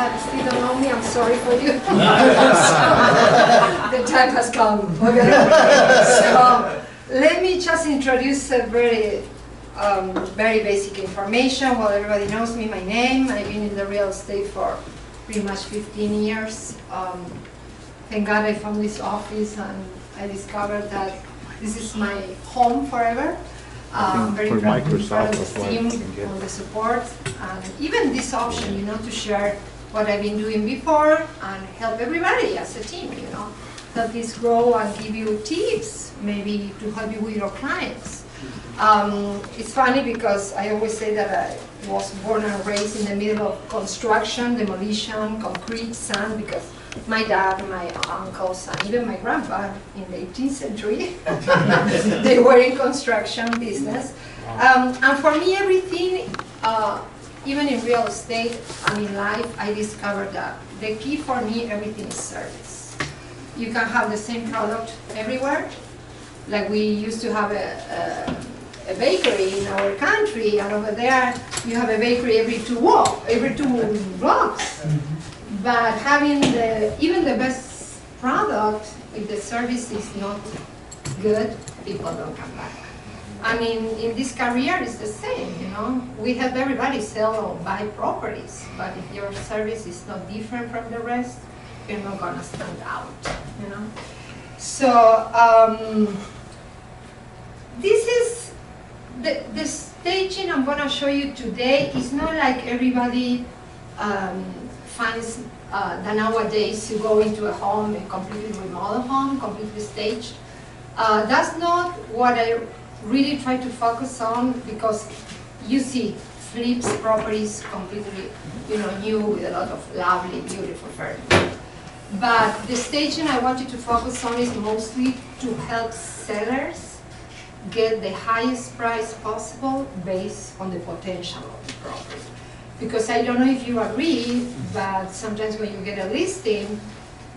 that still don't know me, I'm sorry for you. The time has come. Okay. So let me just introduce a very basic information. Well, everybody knows me, my name. I've been in the real estate for pretty much 15 years. Thank God I found this office and I discovered that this is my home forever. Very proud to be part of the team, on the support, and even this option, you know, to share what I've been doing before and help everybody as a team, you know, help this grow and give you tips, maybe to help you with your clients. It's funny because I always say that I was born and raised in the middle of construction, demolition, concrete, sand, because my dad, my uncles, and even my grandpa in the 18th century, they were in construction business. And for me, everything, even in real estate and in life, I discovered that the key for me, everything is service. You can have the same product everywhere. Like we used to have a bakery in our country, and over there you have a bakery every two blocks. But having even the best product, if the service is not good, people don't come back. I mean, in this career, it's the same, you know. We help everybody sell or buy properties, but if your service is not different from the rest, you're not gonna stand out, you know. So this is the staging I'm gonna show you today. Is not like everybody finds that nowadays you go into a home, a completely remodeled home, completely staged. That's not what I really try to focus on, because you see flips properties completely, you know, new with a lot of lovely, beautiful furniture. But the staging I want you to focus on is mostly to help sellers get the highest price possible based on the potential of the property. Because I don't know if you agree, but sometimes when you get a listing,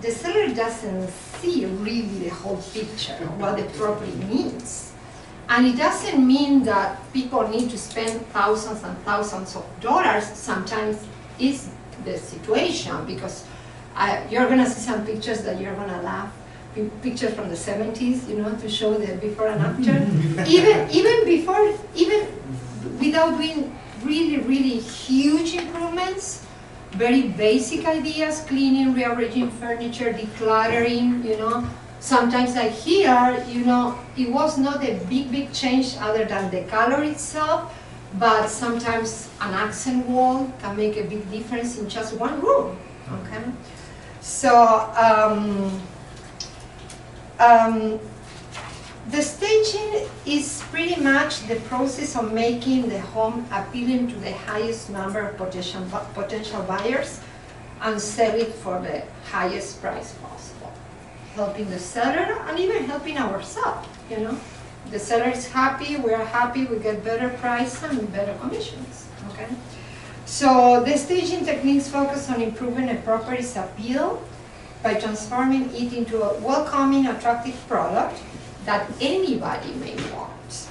the seller doesn't see really the whole picture of what the property needs. And it doesn't mean that people need to spend thousands and thousands of dollars. Sometimes it's the situation, because you're gonna see some pictures that you're gonna laugh. Pictures from the 70s, you know, to show the before and after. even without doing really huge improvements, very basic ideas, cleaning, rearranging furniture, decluttering, you know. Sometimes like here, you know, it was not a big change other than the color itself, but sometimes an accent wall can make a big difference in just one room, okay? So, the staging is pretty much the process of making the home appealing to the highest number of potential buyers and sell it for the highest price possible. Helping the seller and even helping ourselves, you know. The seller is happy, we are happy, we get better price and better commissions, okay? So the staging techniques focus on improving a property's appeal by transforming it into a welcoming, attractive product that anybody may want.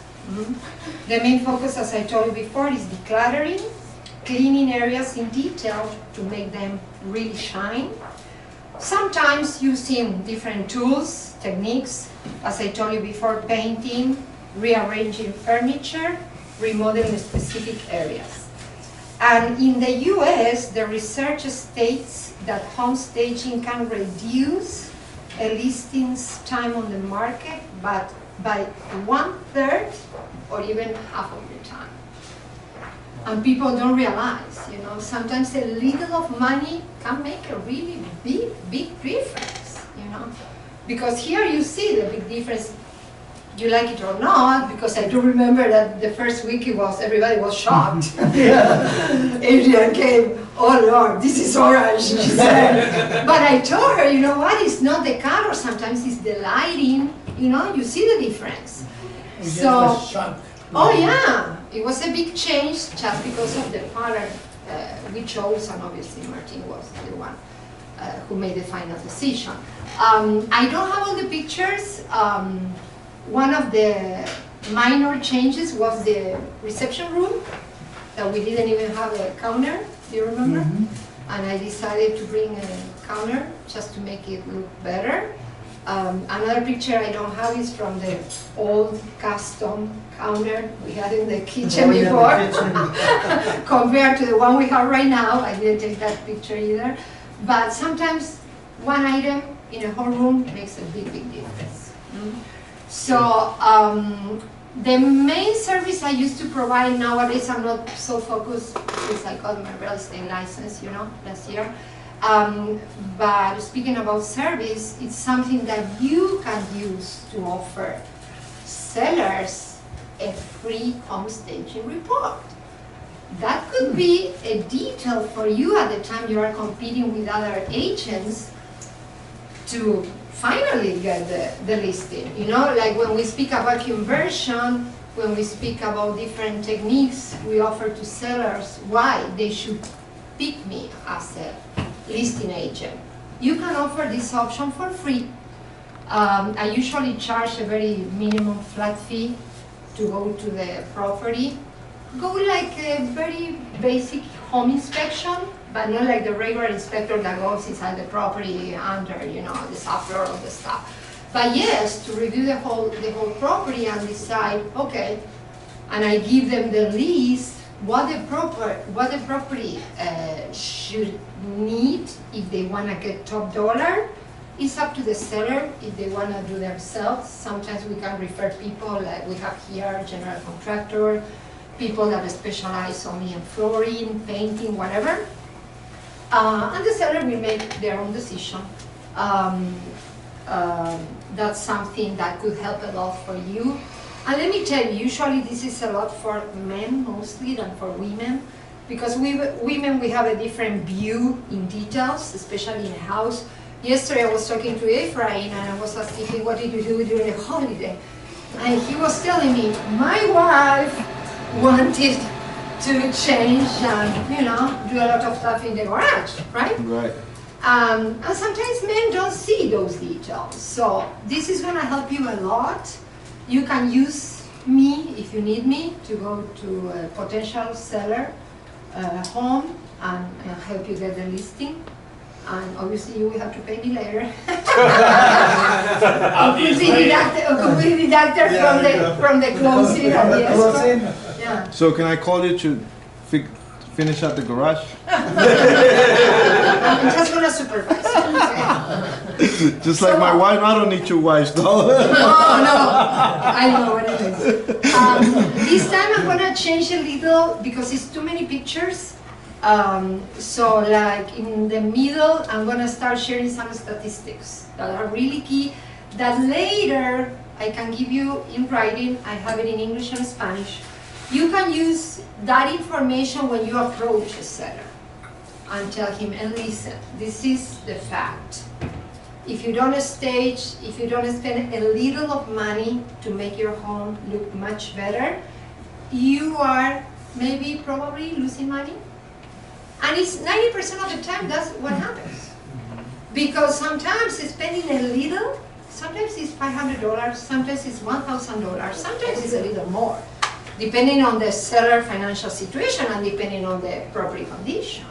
The main focus, as I told you before, is decluttering, cleaning areas in detail to make them really shine. Sometimes using different tools, techniques, as I told you before, painting, rearranging furniture, remodeling specific areas. And in the US, the research states that home staging can reduce a listing's time on the market, but by 1/3 or even half of the time. And people don't realize, you know, sometimes a little of money can make a really big difference, you know. Because here you see the big difference, you like it or not, because I do remember that the first week everybody was shocked. Adrian came, oh Lord, this is orange, she said. But I told her, you know what, it's not the color, sometimes it's the lighting, you know, you see the difference. So, oh yeah, it was a big change just because of the pattern we chose, and obviously Martin was the one who made the final decision. I don't have all the pictures. One of the minor changes was the reception room, that we didn't even have a counter, do you remember? and I decided to bring a counter just to make it look better. Another picture I don't have is from the old custom counter we had in the kitchen before, compared to the one we have right now. I didn't take that picture either. But sometimes one item in a whole room makes a big, big difference. So the main service I used to provide, nowadays I'm not so focused because I got my real estate license, last year. But speaking about service, it's something that you can use to offer sellers a free home staging report. That could be a detail for you at the time you are competing with other agents to finally get the listing. Like when we speak about conversion, when we speak about different techniques we offer to sellers, why they should pick me as a listing agent. You can offer this option for free. I usually charge a very minimum flat fee to go to the property. Go like a very basic home inspection, but not like the regular inspector that goes inside the property under, the software of the stuff. But yes, to review the whole property and decide, okay, and I give them the list, what the property should need if they want to get top dollar. It's up to the seller if they want to do themselves. Sometimes we can refer people, like we have here, general contractor, people that specialize only in flooring, painting, whatever. And the seller will make their own decision. That's something that could help a lot for you. And let me tell you, usually this is a lot for men mostly than for women, because women, we have a different view in details, especially in a house. Yesterday I was talking to Ephraim and I was asking him, what did you do during the holiday? And he was telling me, my wife wanted to change and, do a lot of stuff in the garage, right? Right. And sometimes men don't see those details. So this is going to help you a lot. You can use me, if you need me, to go to a potential seller home and help you get the listing. And obviously you will have to pay me later. Completely deducted from the closing and the escrow. Yeah. So can I call you to finish at the garage? I'm just going to supervise you. Just like my wife, I don't need two wives though. Oh no, I know what it is. This time I'm going to change a little because it's too many pictures. So like in the middle, I'm going to start sharing some statistics that are really key that later I can give you in writing. I have it in English and Spanish. You can use that information when you approach a seller and tell him, and listen, this is the fact. If you don't stage, if you don't spend a little of money to make your home look much better, you are probably losing money. And it's 90% of the time that's what happens. Because sometimes spending a little, sometimes it's $500, sometimes it's $1,000, sometimes it's a little more, depending on the seller financial situation and depending on the property condition.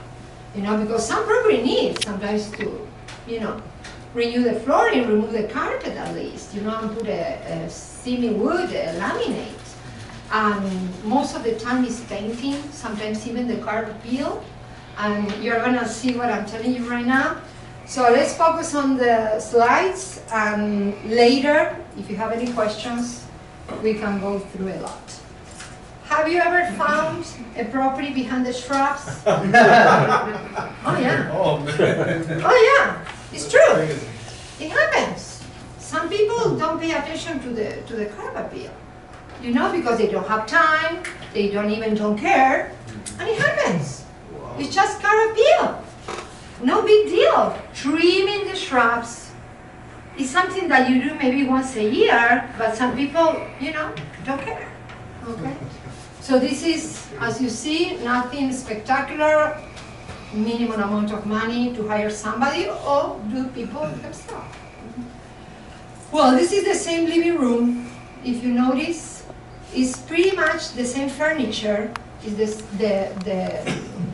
Because some property needs sometimes to, renew the flooring, remove the carpet at least, and put a semi-wood, a laminate. And most of the time it's painting, sometimes even the carpet peel. And you're gonna see what I'm telling you right now. So let's focus on the slides, and later, if you have any questions, we can go through a lot. Have you ever found a property behind the shrubs? Oh yeah. Oh yeah, it's true. It happens. Some people don't pay attention to the curb appeal, because they don't have time, they don't care, and it happens. It's just curb appeal. No big deal. Trimming the shrubs is something that you do maybe once a year, but some people, don't care. Okay? So this is, as you see, nothing spectacular, minimum amount of money to hire somebody, or do people themselves. Well, this is the same living room. If you notice, it's pretty much the same furniture. Is this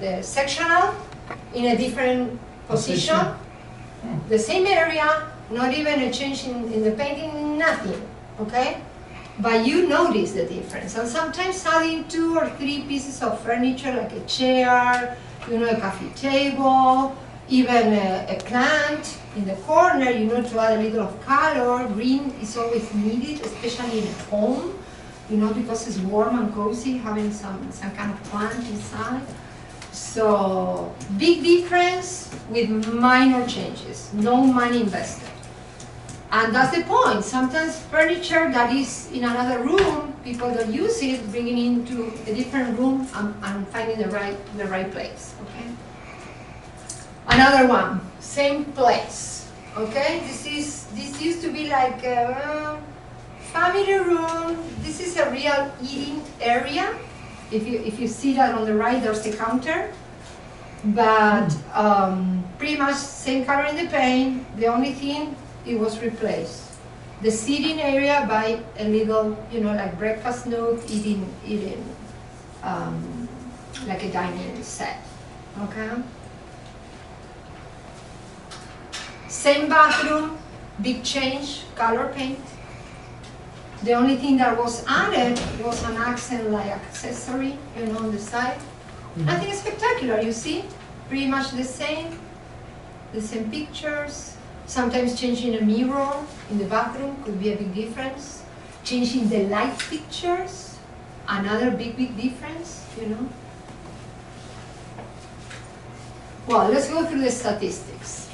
the sectional in a different position. The same area, not even a change in the painting, nothing, okay? But you notice the difference. And sometimes adding 2 or 3 pieces of furniture, like a chair, a coffee table, even a plant in the corner, to add a little of color. Green is always needed, especially in a home, because it's warm and cozy, having some kind of plant inside. So, big difference with minor changes, no money invested. And that's the point. Sometimes furniture that is in another room, people don't use it, bringing it into a different room and finding the right place, okay? Another one, same place, okay? This used to be like a family room. This is a real eating area. If you see that on the right, there's the counter. But pretty much same color in the paint. The only thing, it was replaced. The seating area by a little, like breakfast nook, eating like a dining set, okay? Same bathroom, big change, color paint. The only thing that was added was an accent like accessory, on the side. Nothing spectacular, you see? Pretty much the same pictures. Sometimes changing a mirror in the bathroom could be a big difference. Changing the light fixtures, another big difference, Well, let's go through the statistics.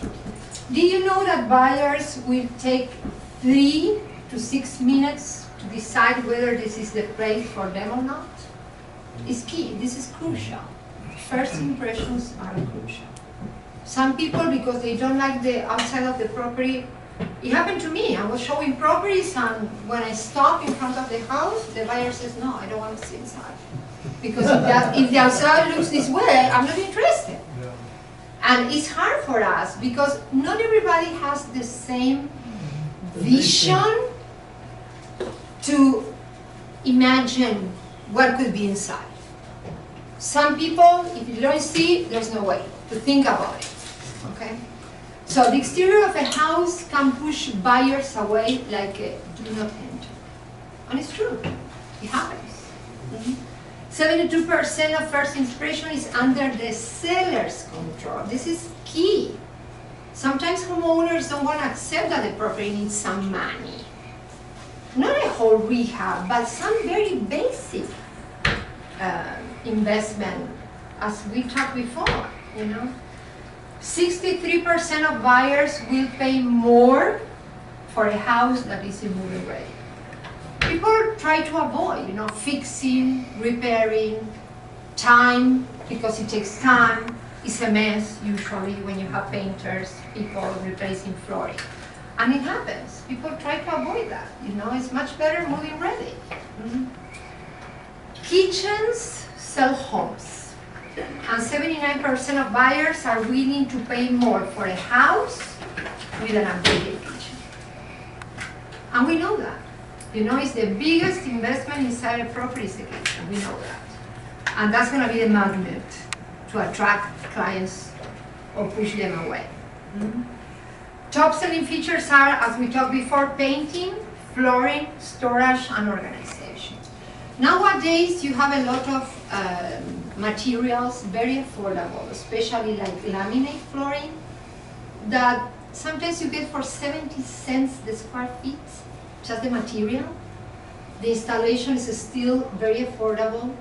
Did you know that buyers will take 3 to 6 minutes to decide whether this is the place for them or not? It's key. This is crucial. First impressions are crucial. Some people, because they don't like the outside of the property, it happened to me. I was showing properties, and when I stopped in front of the house, the buyer says, no, I don't want to see inside. Because if the outside looks this way, I'm not interested. And it's hard for us because not everybody has the same vision to imagine what could be inside. Some people, if you don't see, there's no way to think about it, okay? So the exterior of a house can push buyers away like do not enter. And it's true, it happens. 72% of first impression is under the seller's control. This is key. Sometimes homeowners don't want to accept that the property needs some money. Not a whole rehab, but some very basic investment, as we talked before, 63% of buyers will pay more for a house that is move-in ready. People try to avoid, fixing, repairing, time, because it takes time. It's a mess, usually, when you have painters, people replacing flooring. And it happens. People try to avoid that. It's much better move-in ready. Kitchens sell homes. And 79% of buyers are willing to pay more for a house with an updated kitchen. And we know that. It's the biggest investment inside a property is the kitchen. We know that. And that's going to be the magnet to attract clients or push them away. Top selling features are, as we talked before, painting, flooring, storage, and organization. Nowadays, you have a lot of materials, very affordable, especially like laminate flooring, that sometimes you get for 70 cents the square feet, just the material. The installation is still very affordable.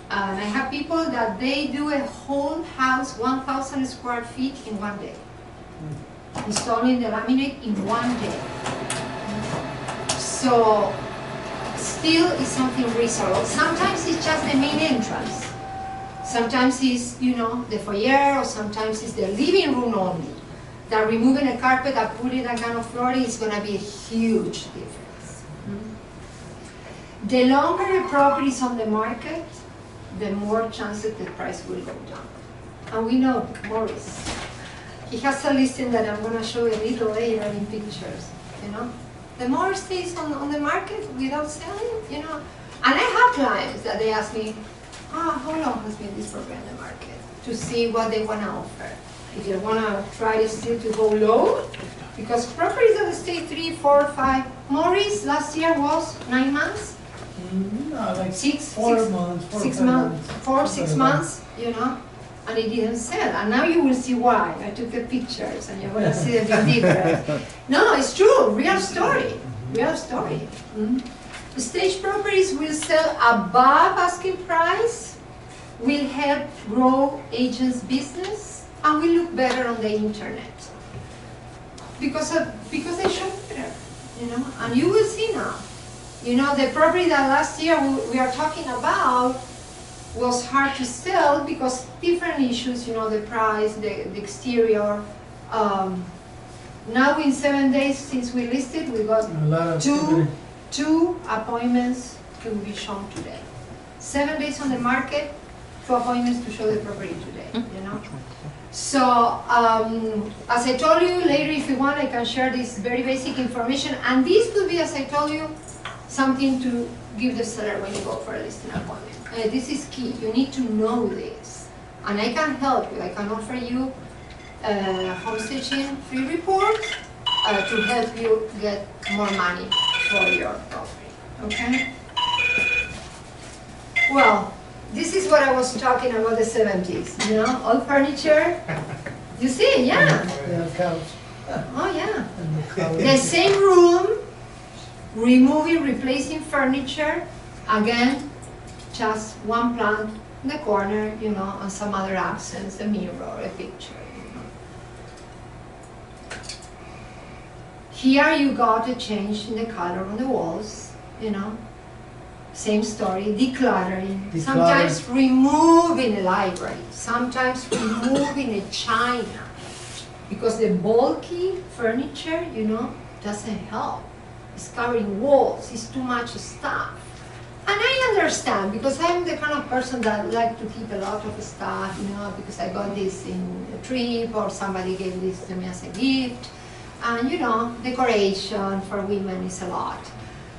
I have people that they do a whole house, 1,000 square feet in one day. Installing the laminate in one day. So, still is something reasonable. Sometimes it's just the main entrance. Sometimes it's, the foyer, or sometimes it's the living room only. That removing a carpet and putting that kind of flooring is going to be a huge difference. The longer the property is on the market, the more chances the price will go down. And we know Morris. He has a listing that I'm going to show you a little later in pictures. The more it stays on the market without selling, And I have clients that they ask me, how long has been this property on the market? to see what they want to offer. If they want to try still to go low, because properties that stay 3, 4, 5. Maurice last year was 9 months. No, like 6 months. 6 months, 4, 6 months, you know, and it didn't sell. And now you will see why. I took the pictures, and you're going to see the big difference. No, it's true. Real story. Real story. Stage properties will sell above asking price, will help grow agents' business, and will look better on the internet. Because they show better, you know, and you will see now. You know, the property that last year we are talking about was hard to sell because different issues, you know, the price, the exterior. Now in 7 days since we listed, we got two appointments to be shown today. 7 days on the market, 2 appointments to show the property today, you know. So, as I told you, later if you want, I can share this very basic information. And this could be, as I told you, something to give the seller when you go for a listing appointment. This is key. You need to know this. And I can help you. I can offer you a home staging free report to help you get more money for your property. Okay? Well, this is what I was talking about the 70s, you know, old furniture. You see, yeah. Couch. Oh, yeah. The same room, removing, replacing furniture. Again, just one plant in the corner, you know, and some other accents, a mirror, a picture, you know. Here you got a change in the color on the walls, you know. Same story, decluttering, sometimes removing a library, sometimes removing a china, because the bulky furniture, you know, doesn't help. It's covering walls, it's too much stuff. And I understand, because I'm the kind of person that like to keep a lot of stuff, you know, because I got this in a trip, or somebody gave this to me as a gift. And you know, decoration for women is a lot.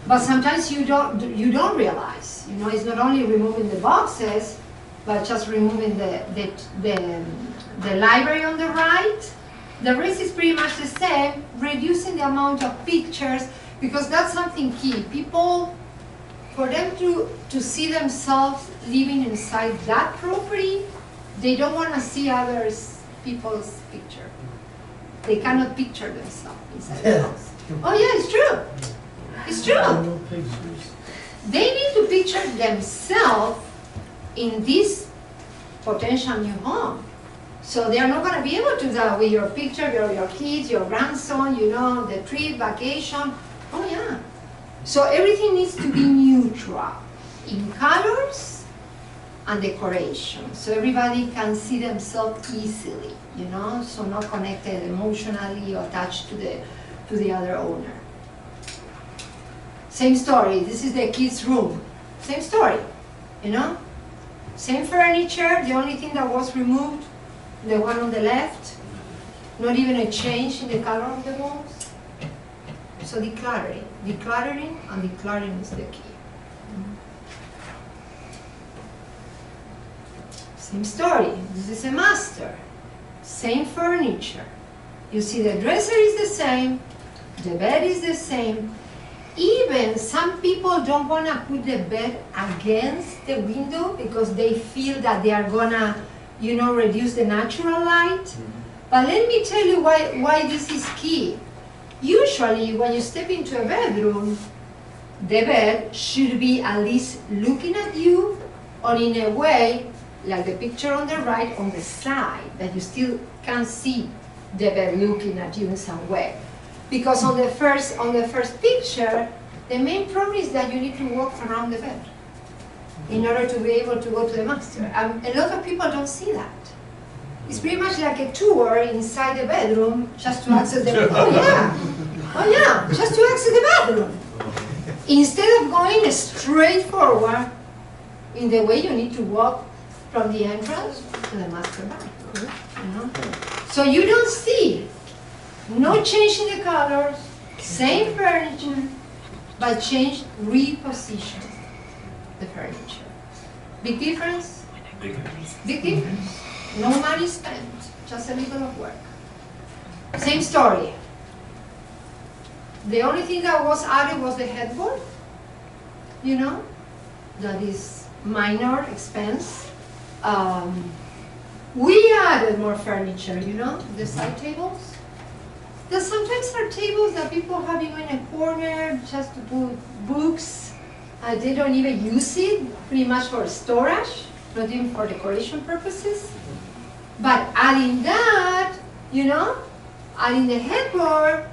But sometimes you don't realize, you know, it's not only removing the boxes, but just removing the library on the right. The rest is pretty much the same, reducing the amount of pictures, because that's something key. People, for them to see themselves living inside that property, they don't want to see people's picture. They cannot picture themselves inside the house. Oh yeah, it's true. It's true. They need to picture themselves in this potential new home. So they are not going to be able to do that with your picture, your kids, your grandson, you know, the trip, vacation. Oh yeah. So everything needs to be neutral in colors and decoration. So everybody can see themselves easily, you know, so not connected emotionally or attached to the other owner. Same story, this is the kids' room. Same story, you know? Same furniture, the only thing that was removed, the one on the left, not even a change in the color of the walls. So decluttering and decluttering is the key. Same story, this is a master. Same furniture. You see the dresser is the same, the bed is the same. Even some people don't want to put the bed against the window because they feel that they are gonna, you know, reduce the natural light. But let me tell you why this is key. Usually when you step into a bedroom, the bed should be at least looking at you, or in a way, like the picture on the right, on the side, that you still can see the bed looking at you in some way. Because on the first picture, the main problem is that you need to walk around the bed in order to be able to go to the master. A lot of people don't see that. It's pretty much like a tour inside the bedroom just to access the bedroom. Oh yeah, just to access the bedroom. Instead of going straight forward in the way you need to walk from the entrance to the master bathroom. You know? So you don't see. No change in the colors, same furniture, but change, reposition the furniture. Big difference? Big difference. No money spent, just a little of work. Same story. The only thing that was added was the headboard, you know, that is minor expense. We added more furniture, you know, the side tables. There sometimes are tables that people have even in a corner just to put books. They don't even use it, pretty much for storage, not even for decoration purposes. But adding that, you know, adding the headboard,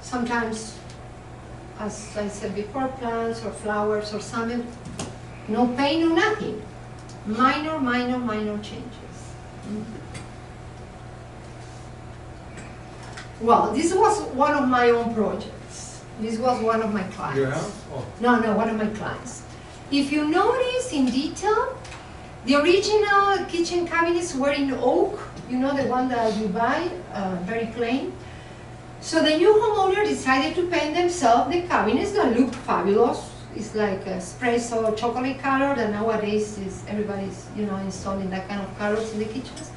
sometimes, as I said before, plants or flowers or something, no paint, no nothing. Minor, minor, minor changes. Well, this was one of my own projects. This was one of my clients. Your house? Oh. No, one of my clients. If you notice in detail, the original kitchen cabinets were in oak, you know, the one that you buy, very plain. So the new homeowner decided to paint themselves the cabinets that look fabulous. It's like espresso chocolate color, and nowadays everybody's, you know, installing that kind of colors in the kitchens.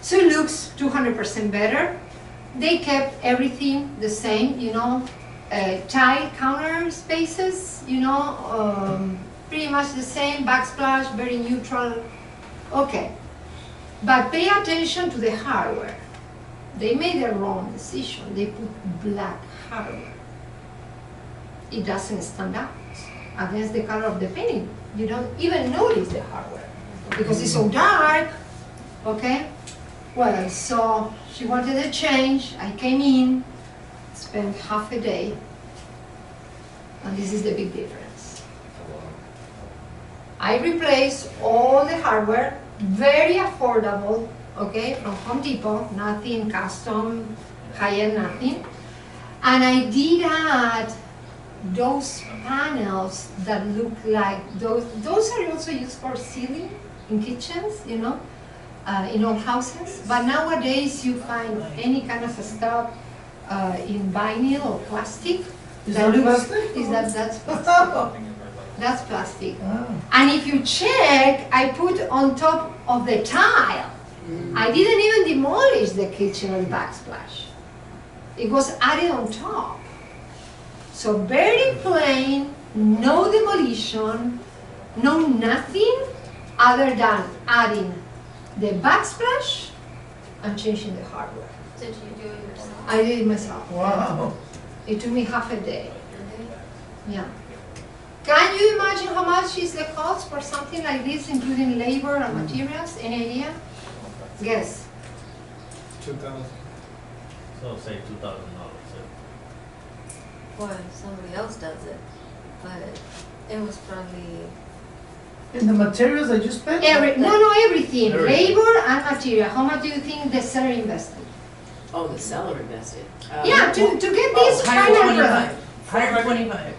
So it looks 200% better. They kept everything the same, you know, tile counter spaces, you know, pretty much the same, backsplash, very neutral. Okay, but pay attention to the hardware. They made a wrong decision. They put black hardware. It doesn't stand out against the color of the painting. You don't even notice the hardware because it's so dark, okay? Well, so she wanted a change. I came in, spent half a day, and this is the big difference. I replaced all the hardware, very affordable, okay, from Home Depot, nothing custom, high-end, nothing. And I did add those panels that look like, those are also used for ceiling in kitchens, you know, in old houses. But nowadays you find any kind of stuff in vinyl or plastic. Is that plastic? That's plastic. That's plastic. Ah. And if you check, I put on top of the tile. I didn't even demolish the kitchen and backsplash. It was added on top. So very plain, no demolition, no nothing other than adding the backsplash and changing the hardware. Did you do it yourself? I did it myself. Wow. It took me half a day. Yeah. Can you imagine how much is the cost for something like this, including labor and materials? Any idea? Guess. 2,000. So say $2,000. Or if somebody else does it, but it was probably And the materials that you spent? Everything. Everything. Labor and material. How much do you think the seller invested? Oh, the seller invested. Yeah, to get this final product. 125.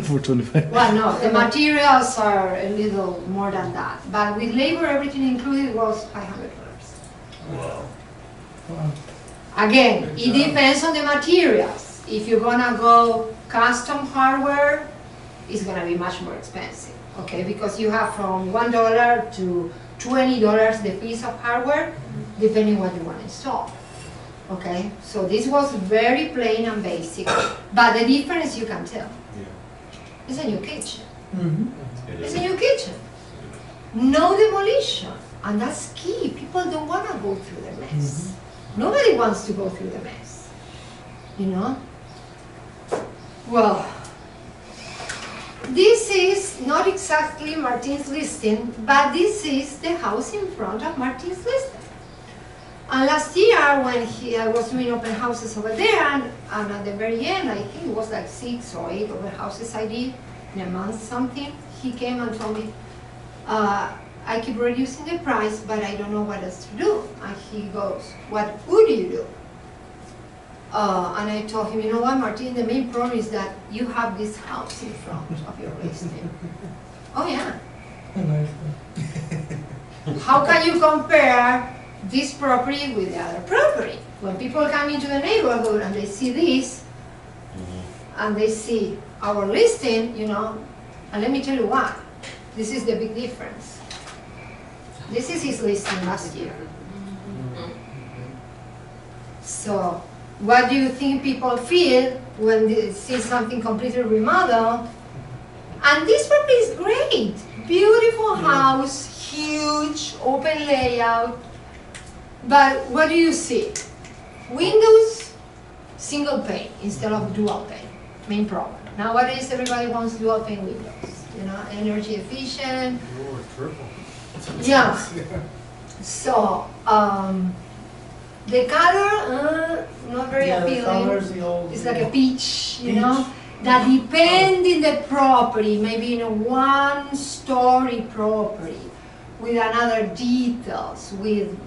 For 25. Well, no, the materials are a little more than that. But with labor, everything included was $500. Wow. Wow. Again, it depends on the materials. If you're gonna go custom hardware, it's gonna be much more expensive, okay? Because you have from $1 to $20 the piece of hardware, depending what you want to install, okay? So this was very plain and basic, but the difference you can tell. It's a new kitchen. Mm-hmm. It's a new kitchen. No demolition, and that's key. People don't want to go through the mess. Nobody wants to go through the mess, you know? Well, this is not exactly Martin's listing, but this is the house in front of Martin's listing. And last year, when I was doing open houses over there, and at the very end, I think it was like 6 or 8 open houses I did in a month something, he came and told me, I keep reducing the price, but I don't know what else to do. And he goes, what would you do? And I told him, you know what, Martin, the main problem is that you have this house in front of your listing. Oh yeah. How can you compare this property with the other property? When people come into the neighborhood and they see this, and they see our listing, you know, and let me tell you why. This is the big difference. This is his listing last year. So, what do you think people feel when they see something completely remodeled? And this property is great. Beautiful house, huge, open layout. But what do you see? Windows, single pane instead of dual pane. Main problem. Nowadays, everybody wants dual pane windows. You know, energy efficient. Or triple. Yeah. So, the color, not very Yeah, the appealing. color's the old. It's like a peach, you Peach. know? That depend in the property, maybe in a one-story property, with another details, with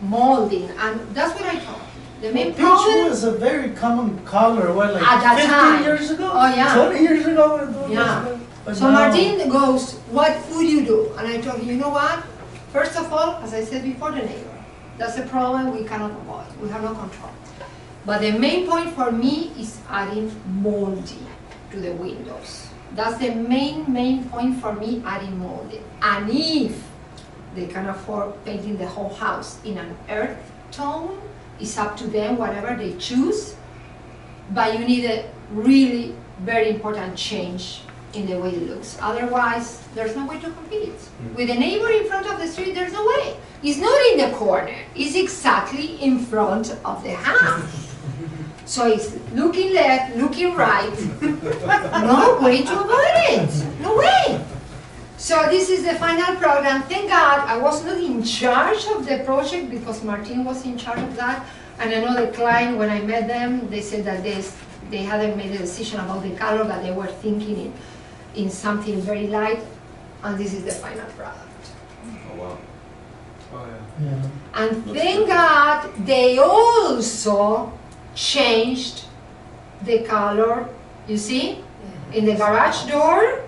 molding, and that's what I thought. The main Peach problem, was a very common color, what, like At that 15 time. years ago? Oh, yeah. 20 years ago? It was- Yeah. but so now- Martin goes, what would you do? And I told him, you know what? First of all, as I said before, the neighbor. That's a problem we cannot avoid, we have no control. But the main point for me is adding molding to the windows. That's the main point for me, adding molding. And if they can afford painting the whole house in an earth tone, it's up to them, whatever they choose. But you need a really very important change in the way it looks. Otherwise, there's no way to compete. With a neighbor in front of the street, there's no way. It's not in the corner, it's exactly in front of the house. So it's looking left, looking right. No way to avoid it. No way. So this is the final program. Thank God I was not in charge of the project because Martin was in charge of that. And I know the client, when I met them, they said that they hadn't made a decision about the color, but they were thinking in something very light. And this is the final product. Oh, wow. Oh, yeah. Yeah. And thank God they also changed the color, you see, in the garage door,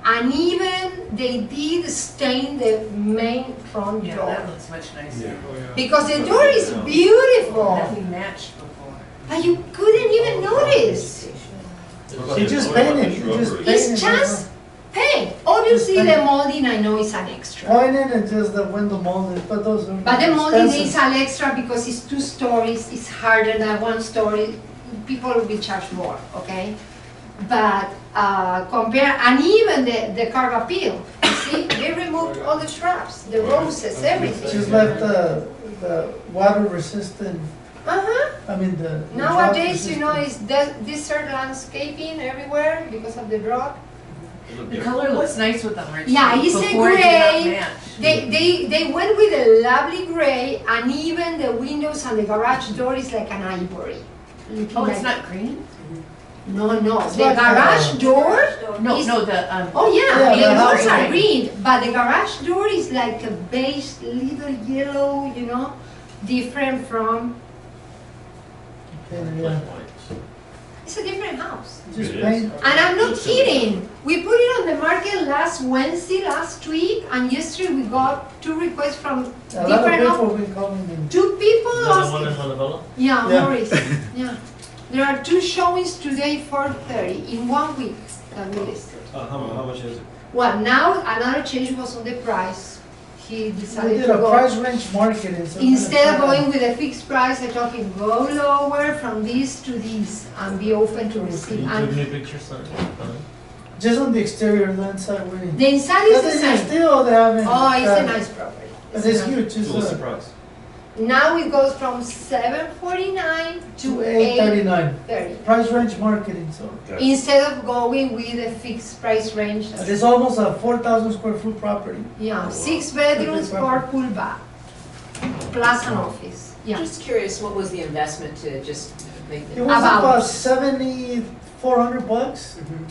and even they did stain the main front Yeah, door. that looks much nicer. Oh, yeah. Because the door is beautiful, Nothing matched before. but you couldn't even notice. They just painted, you just painted. It's just paint. Obviously the molding I know is an extra. Pointed and just the window molded, but those are But the molding is expensive. an extra because it's 2 stories, it's harder than 1 story. People will charge more, okay? But compare, and even the curb appeal, you see, they removed all the shrubs, the roses, everything. Just left the water resistant, Uh-huh. I mean the. Nowadays, you drought know, resistant. it's desert landscaping everywhere because of the drought. The color looks nice with the orange. Yeah, it's a Before it did not gray. match. They went with a lovely gray, and even the windows and the garage door is like an ivory. Looking Oh, it's like- not green? No, no, It's the like, garage door. No, Is- no, the, Oh yeah, Yeah, the the doors house are is green, but the garage door is like a beige, little yellow, you know, different from. Yeah, It's a different house. just It is. paint. And I'm not kidding. We put it on the market last Wednesday, last week, and yesterday we got 2 requests from A lot of different. people will be coming in. 2 people Is that the one in asking. Montebello? Yeah, Yeah. Maurice. Yeah. There are 2 showings today, 4:30 in 1 week that we listed. How much is it? Well, now another change was on the price. He We decided did to a go. price range marketing. So Instead of going with a fixed price, I told him, go lower from this to this and be open to receive. You took And me pictures on Just on the exterior, the inside we didn't. the inside is the Nothing same. still, they haven't. Oh, it's a nice property. But it's nice. huge, it's So what's the price? Now it goes from 749 to to 839. 830. Price range marketing, so. Instead of going with a fixed price range. But it's almost a 4,000 square foot property. Yeah, 6 bedrooms, 4 pool bath, plus an office. Yeah. Just curious, what was the investment to just make It the? was About- about 7,400 bucks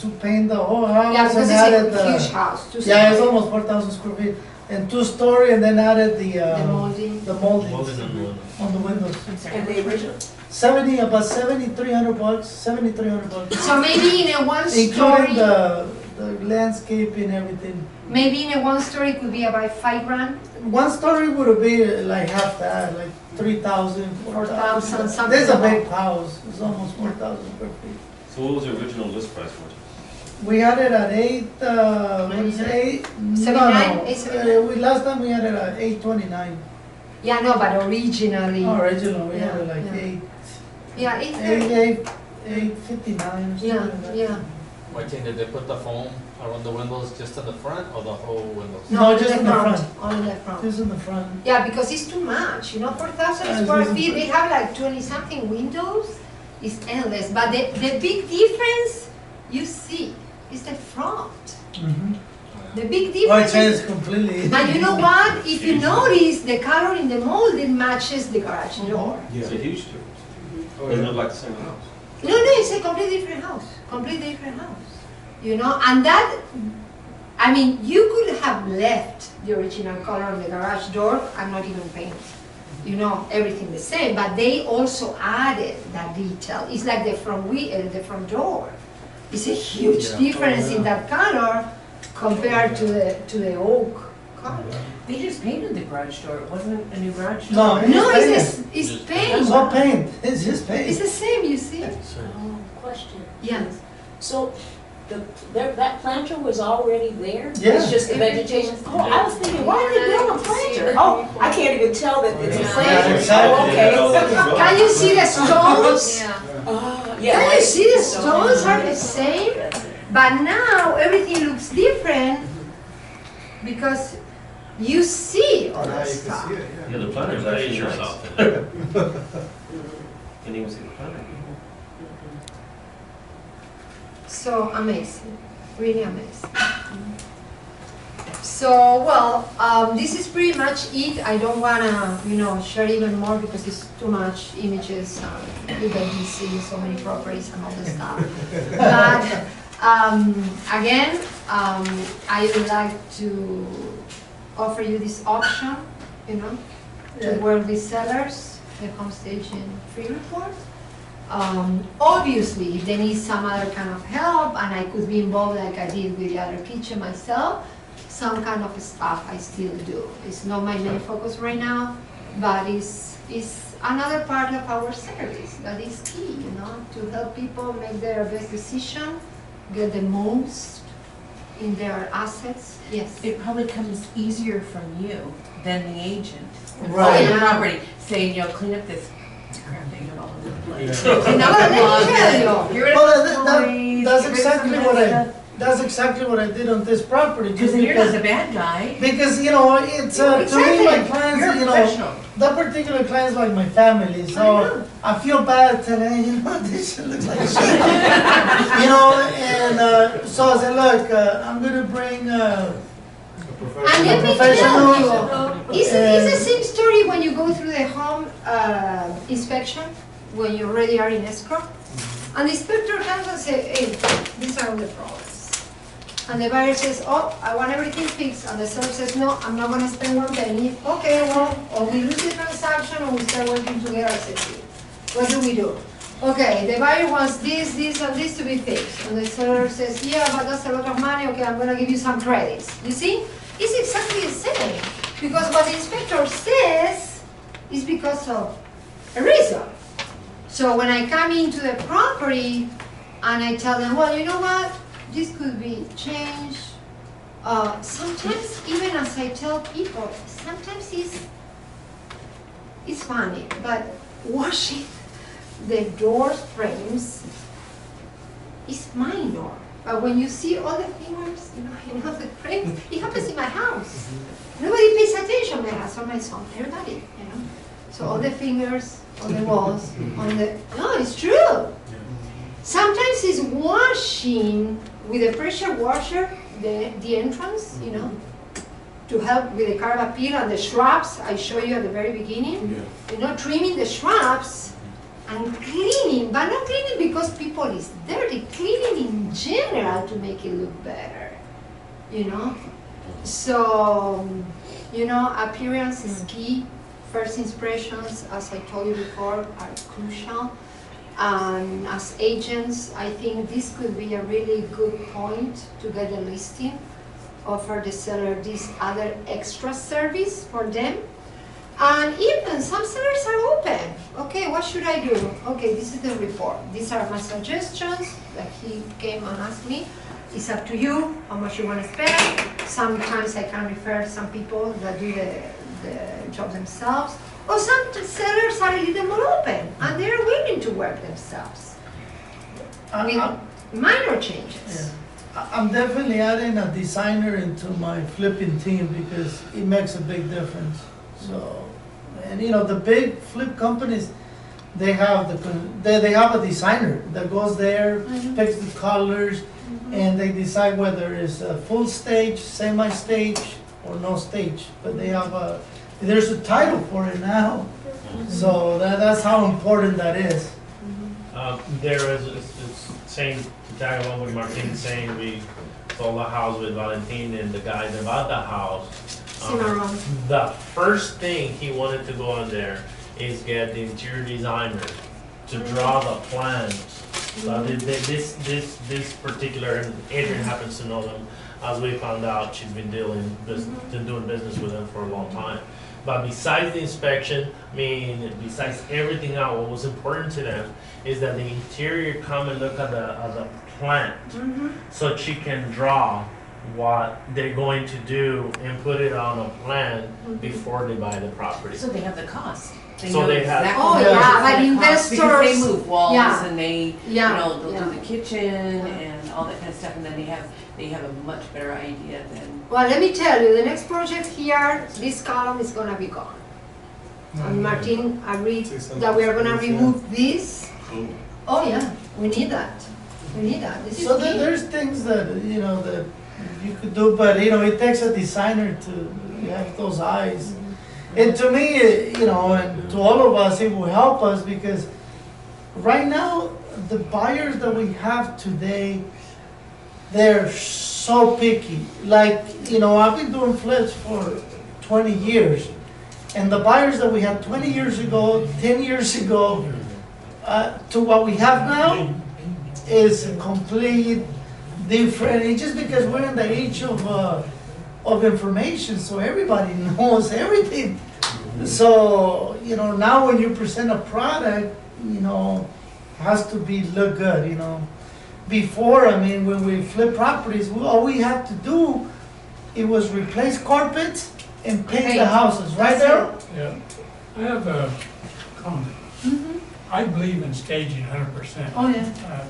to paint the whole house. Yeah, because and it's added a the- huge house. Yeah, it's almost 4,000 square feet. And 2-story, and then added The the molding. molding Molding and wood. on the windows. I'm sorry, and the original? 70, about 7,300 bucks, 7,300 bucks. So maybe in a Including 1-story, the landscaping, everything. maybe in a 1-story could be about 5 grand. 1-story would be like half that, like 3,000, 4,000, 4,000. something There's a like big house, it's almost 4,000 square feet. So what was the original list price for it? We had it at 8, what is it, 8? 79? No, 879? last time we had it at 829. Yeah, no, but originally, Originally, we had it like yeah. 8, 859 or something Yeah, like that. yeah. Martin, did they put the foam around the windows just in the front or the whole windows? No, only just in the front. Only the front. Just in the front. Yeah, because it's too much, 4,000 Yeah, square it's feet, they have like 20-something windows, it's endless. But the big difference, you see, is the front. Mm-hmm. The big Oh, it difference changed is, completely. and you know what, if you notice, the color in the mold, it matches the garage door. It's a huge difference. Oh, Doesn't yeah. look like the same house. No, it's a completely different house, completely different house. And that, I mean, you could have left the original color of the garage door and not even paint. Everything the same, but they also added that detail. It's like the front door. It's a huge Yeah. difference in that color compared to the oak color. They just painted the garage door, it wasn't a new garage door. No, No, it's it's Just paint. It's all paint, it's just It's paint. the same, you see? Question. Yeah. So, that planter was already there? Yeah. It's just the vegetation? Oh, I was thinking, why did they build a planter? Oh, I can't even tell that it's a Yeah, planter. exactly. Oh, okay. Can you see the stones? Yeah. Oh, yeah. Can you see the stones are the same? But now everything looks different because you see all Now that you can stuff. see it, Yeah, the planter's Praise actually nice. yourself. Can't even see the planter. So amazing, really amazing. So, well, this is pretty much it. I don't wanna, share even more because it's too much images. You can see so many properties and all this stuff. But again, I would like to offer you this option, to Yeah. work with sellers, the home staging free report. Obviously, if they need some other kind of help, and I could be involved like I did with the other kitchen myself, some kind of stuff I still do. It's not my main focus right now, but it's another part of our service that is key, to help people make their best decision, get the most in their assets. Yes. It probably comes easier from you than the agent. Right. On the property, saying, clean up this crap they got all over the place. Now, let me tell you. You're gonna Well, employees, that's get rid of exactly some of what that stuff. that's exactly what I did on this property. Because Just then you're not the bad guy. because it's to me Exactly. my clients, You're a professional. that particular client's like my family, I so know. I feel bad telling this shit looks like shit, and so I said, look, I'm gonna bring. And let me Professional. tell you, it's the same story when you go through the home inspection, when you already are in escrow. And the inspector comes and says, hey, these are all the problems. And the buyer says, oh, I want everything fixed. And the seller says, no, I'm not going to spend one penny. Okay, well, or we lose the transaction or we start working together as a team. What do we do? Okay, the buyer wants this, and this to be fixed. And the seller says, yeah, but that's a lot of money. Okay, I'm going to give you some credits. You see? It's exactly the same. Because what the inspector says is because of a reason. So when I come into the property and I tell them, well, you know what? This could be changed. Sometimes, even as I tell people, sometimes it's funny, but washing the door frames is minor. But when you see all the fingers, the frames, it happens in my house. Nobody pays attention, my husband, my son, everybody, So all the fingers on the walls, no, it's true. Sometimes it's washing with a pressure washer, the entrance, to help with the curb appeal and the shrubs I showed you at the very beginning. Trimming the shrubs and cleaning, but not cleaning because people is dirty, cleaning in general to make it look better, So, appearance is key. First impressions, as I told you before, are crucial. And as agents, I think this could be a really good point to get a listing, offer the seller this other extra service for them. And even some sellers are open. Okay, what should I do? Okay, this is the report. These are my suggestions that he came and asked me. It's up to you how much you want to spend. Sometimes I can refer some people that do the job themselves. Or some sellers are a little more open and they're willing to work themselves. With minor changes. I'm definitely adding a designer into my flipping team because it makes a big difference. So, and you know, the big flip companies, they have they have a designer that goes there, picks the colors, and they decide whether it's a full stage, semi-stage, or no stage. But they have there's a title for it now. So that's how important that is. There is, it's saying, to tag along with Martin saying, we sold a house with Valentin and the guy that bought the house. Cimarron. The first thing he wanted to go on there is get the interior designer to draw the plans. So this particular, and Adrian happens to know them, as we found out, she's been doing business with them for a long time. But besides the inspection, I mean, besides everything else, what was important to them is that the interior come and look at the plant, so she can draw what they're going to do and put it on a plan before they buy the property. So they have the cost. So they have- exactly Oh, how yeah, much it's but gonna cost, because investors- they move walls yeah. and they, Yeah, they'll yeah. do the kitchen and all that kind of stuff, and then they have a much better idea than. Well, let me tell you, the next project here, this column is gonna be gone. And Martin agreed that we are gonna remove this. Oh yeah, we need that. We need that. This is So key. there's things that, you know, that you could do, but, you know, it takes a designer to have those eyes. And to me, you know, and to all of us, it will help us because right now, the buyers that we have today, they're so picky. Like, you know, I've been doing flips for 20 years. And the buyers that we had 20 years ago, 10 years ago, to what we have now is a complete different. It's just because we're in the age of information, so everybody knows everything. So, you know, now when you present a product, you know, it has to look good, you know. Before, I mean, when we flip properties, all we had to do, it was replace carpets and paint the houses, right there? Yeah, I have a comment. I believe in staging 100%. Oh, yeah.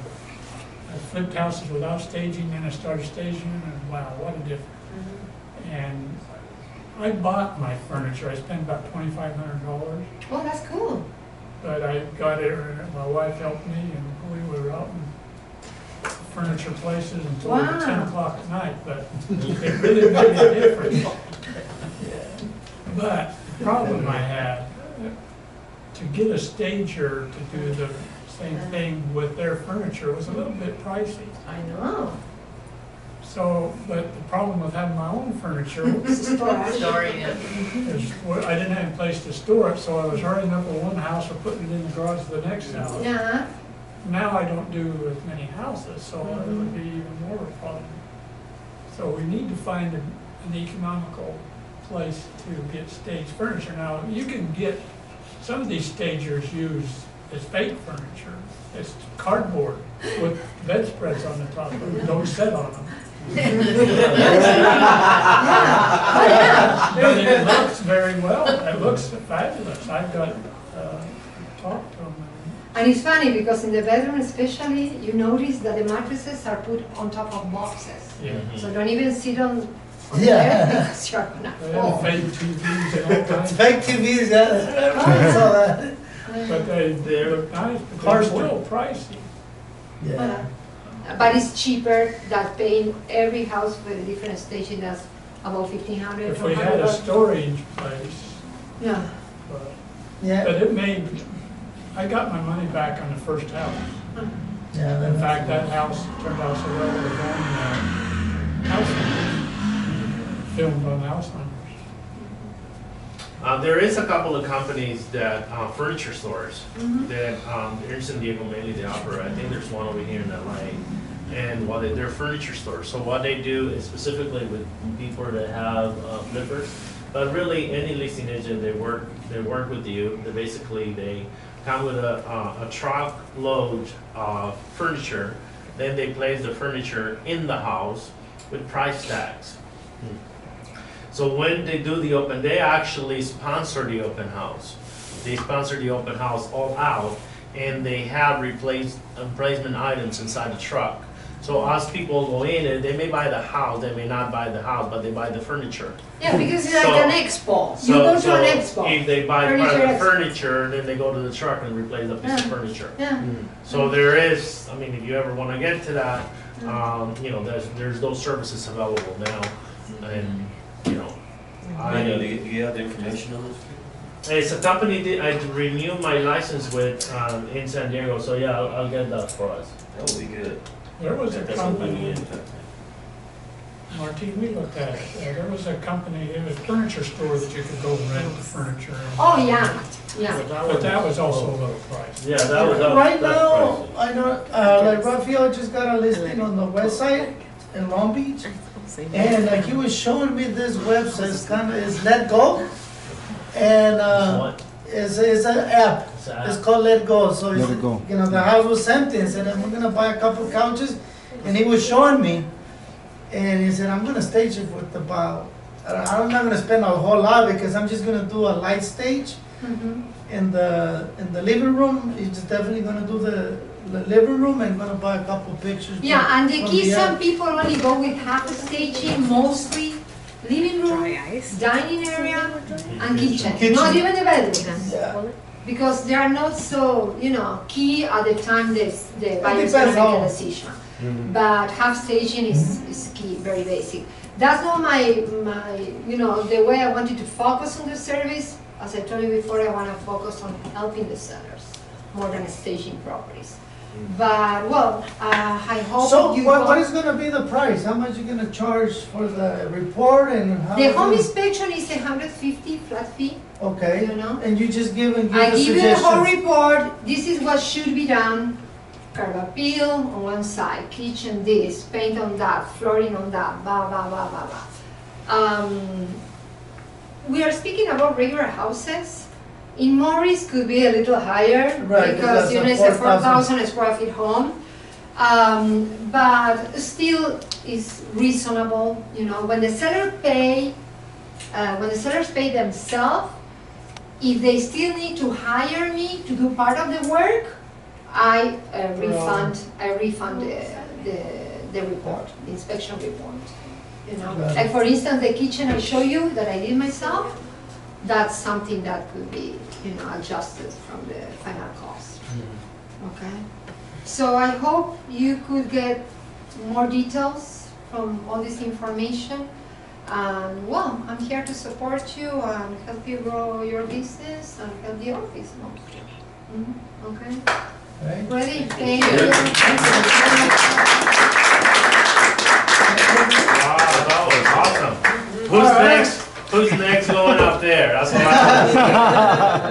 I flipped houses without staging, then I started staging, and wow, what a difference. And I bought my furniture, I spent about $2,500, Oh, that's cool. but I got it, my wife helped me, and we were out in furniture places until Wow. 10 o'clock at night, but it really made a difference. But the problem I had, to get a stager to do the same thing with their furniture was a little bit pricey. I know. Oh. So, but the problem with having my own furniture Story, yeah. is I didn't have a place to store it, so I was hurrying up with one house or putting it in the garage of the next house. Yeah. Now I don't do as many houses, so it would be even more of a problem. So we need to find an economical place to get staged furniture. Now, you can get, some of these stagers use as fake furniture. It's cardboard with bedspreads on the top of it. Don't sit on them. But it looks very well. It looks fabulous. I've got talked to them. And it's funny because in the bedroom especially, you notice that the mattresses are put on top of boxes. Yeah. So don't even sit on the Yeah. bed because you're gonna They have fall. fake TVs and all kinds. Fake TVs, yeah, I saw that. But they look nice, but they're still pricey. Yeah. But it's cheaper than paying every house for a different station. That's about 1,500. If we had a storage place, Yeah. but Yeah. it made, I got my money back on the first house. Yeah. In fact, that house turned out so well, it was on house numbers, filmed on house numbers. There is a couple of companies that, furniture stores, that, here in San Diego mainly they operate. I think there's one over here in LA. And they're furniture stores. So what they do is specifically with people that have flippers, But really, any leasing agent, they work with you. They come with a truck load of furniture. Then they place the furniture in the house with price tags. So when they do the open, they actually sponsor the open house. They sponsor the open house all out, and they have replacement items inside the truck. So as people go in, they may buy the house, they may not buy the house, but they buy the furniture. Yeah, because it's like an expo. You go to an expo. If they buy part of the Furniture expo. furniture, then they go to the truck and replace the piece of Yeah. furniture. Yeah. So there is, I mean, if you ever want to get to that, you know, there's those services available now, and you know, You have the information on this? it's a company that I renewed my license with in San Diego. So yeah, I'll get that for us. That would be good. There was a That's what we company, need. Martine, we looked at it, there was a company, it was a furniture store that you could go rent the furniture. Oh, yeah, yeah. But that was also a low price. Yeah, that was Right that's now, pricey. I know, like Rafael just got a listing on the website in Long Beach. And like he was showing me this website, it's Let Go. And What? it's an app. It's a- It's called Let Go. So Let It Go. you know, the house was empty and said, I'm gonna buy a couple couches. And he was showing me, and he said, I'm gonna stage it with about, I'm not gonna spend a whole lot because I'm just gonna do a light stage Mhm. in the living room. He's just definitely gonna do the living room and gonna buy a couple pictures. Yeah, and the from key, some app. people only go with half a staging, mostly living room, ice. dining area, and kitchen, Kitchen. not even the bedroom. Yeah. Because they are not so, you know, key at the time the buyers depends make a how. decision. But half staging is key, very basic. That's not my, you know, the way I wanted to focus on the service. As I told you before, I want to focus on helping the sellers more than staging properties. But, well, I hope So you what got- is gonna be the price? How much you gonna charge for the report and how? The home inspection is 150 flat fee, Okay, you know. and you just give I the give you the whole suggestions. report, this is what should be done. Curb appeal on one side, kitchen this, paint on that, flooring on that, blah, blah, blah, blah, blah. We are speaking about regular houses. In Morris could be a little higher, Right, because that's you a know, it's a 4,000 4,000 square feet home. But still is reasonable, you know, when the sellers pay themselves, if they still need to hire me to do part of the work, I refund the report, the inspection report. You know, Got it. like for instance, the kitchen I show you that I did myself, that's something that could be, you know, adjusted from the final cost. Okay? So I hope you could get more details from all this information. And well, I'm here to support you and help you grow your business and help the office mostly. Okay? Right? Ready? Thank you. Wow, that was awesome. Who's All right. next? Who's next going up there? That's what I want to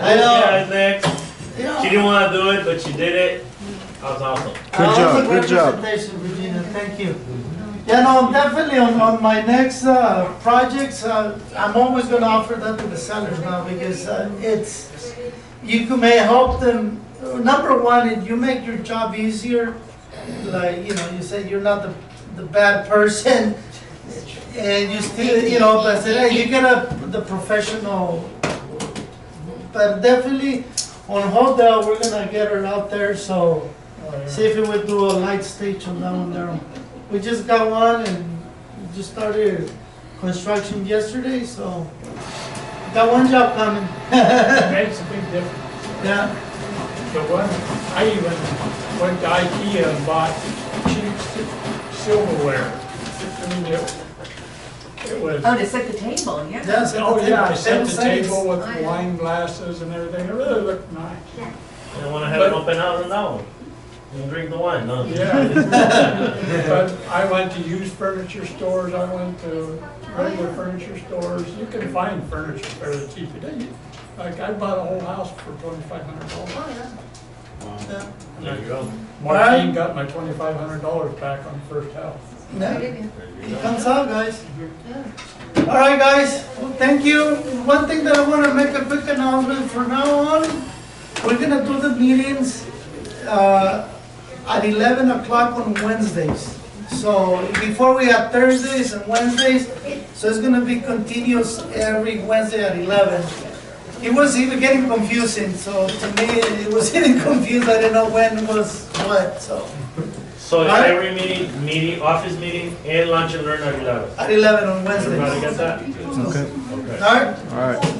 I know. Who's guys next? You know, She didn't want to do it, but she did it. That was awesome. Good job, great good job. presentation, Regina, thank you. Yeah, no, I'm definitely on my next projects, I'm always gonna offer that to the sellers now because you may help them. Number one, you make your job easier. Like, you know, you say you're not the bad person and you still, you know, but say, hey, you get the professional. But definitely on Hotel, we're gonna get her out there, so see if we would do a light stage on that one there. We just got one and we just started construction yesterday, so got one job coming. It makes a big difference. Yeah, The one, I even went to IKEA and bought cheap silverware. I mean, it was, Oh, to set the table, yeah. that's oh yeah, I set the settings. table with wine glasses and everything, it really looked nice. I want to have an open house on that one. You can drink the wine, no? Yeah. But I went to used furniture stores, I went to regular furniture stores, you can find furniture fairly cheap. Like, I bought a whole house for $2,500. Yeah. There you go. Martine got my $2,500 back on the first house. Yeah, it comes out, guys. All right, guys, well, thank you. One thing that I want to make a quick announcement from now on, we're gonna do the meetings at 11 o'clock on Wednesdays. So before we had Thursdays and Wednesdays, so it's gonna be continuous every Wednesday at 11. It was even getting confusing, so to me, it was getting confused. I didn't know when was what, so. So Alright. every meeting, office meeting, and lunch and learn at 11. At 11 on Wednesdays. Everybody get that? Okay. Okay. All right? All right.